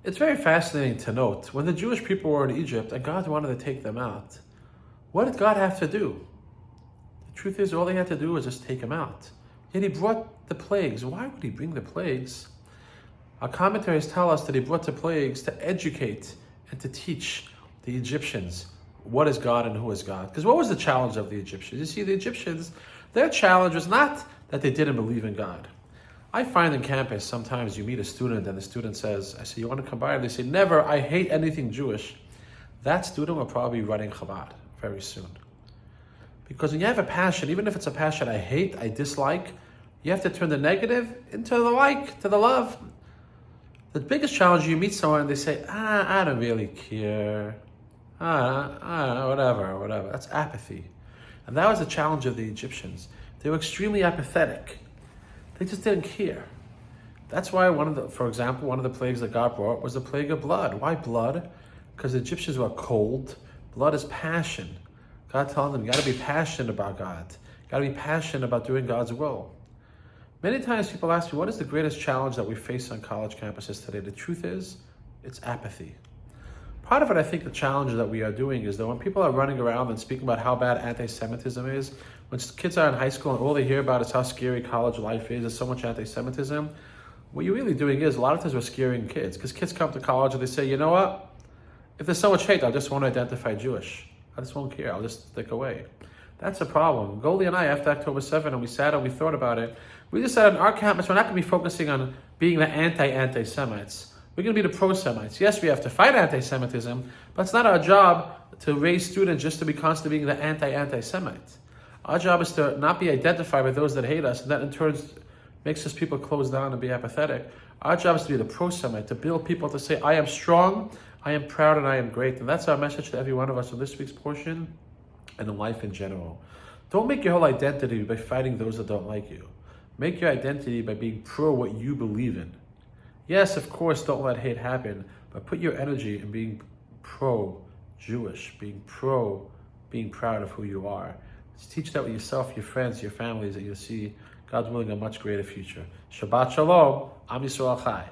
It's very fascinating to note, when the Jewish people were in Egypt and God wanted to take them out, what did God have to do? The truth is, all he had to do was just take them out. Yet he brought the plagues. Why would he bring the plagues? Our commentaries tell us that he brought the plagues to educate and to teach the Egyptians what is God and who is God. Because what was the challenge of the Egyptians? You see, the Egyptians, their challenge was not that they didn't believe in God. I find in campus, sometimes you meet a student and the student says, I say, you want to come by? And they say, never, I hate anything Jewish. That student will probably be running Chabad very soon. Because when you have a passion, even if it's a passion I hate, I dislike, you have to turn the negative into the like, to the love. The biggest challenge, you meet someone and they say, I don't really care. Whatever. That's apathy. And that was the challenge of the Egyptians. They were extremely apathetic. They just didn't care. That's why for example, one of the plagues that God brought was the plague of blood. Why blood? Because the Egyptians were cold. Blood is passion. God telling them, you got to be passionate about God. You got to be passionate about doing God's will. Many times people ask me, what is the greatest challenge that we face on college campuses today? The truth is, it's apathy. Part of it, I think, the challenge that we are doing is that when people are running around and speaking about how bad anti-Semitism is, when kids are in high school and all they hear about is how scary college life is, there's so much anti-Semitism, what you're really doing is, a lot of times we're scaring kids. Because kids come to college and they say, you know what? If there's so much hate, I just won't identify Jewish. I just won't care. I'll just stick away. That's a problem. Goldie and I, after October 7, and we sat and we thought about it, we decided on our campus, we're not going to be focusing on being the anti-Semites. We're going to be the pro-Semites. Yes, we have to fight anti-Semitism, but it's not our job to raise students just to be constantly being the anti-Semite. Our job is to not be identified with those that hate us, and that in turn makes us people close down and be apathetic. Our job is to be the pro-Semite, to build people to say, I am strong, I am proud, and I am great. And that's our message to every one of us in this week's portion and in life in general. Don't make your whole identity by fighting those that don't like you. Make your identity by being pro what you believe in. Yes, of course, don't let hate happen, but put your energy in being pro-Jewish, being proud of who you are. Just teach that with yourself, your friends, your families, that you'll see God's willing a much greater future. Shabbat Shalom, Am Yisrael Chai.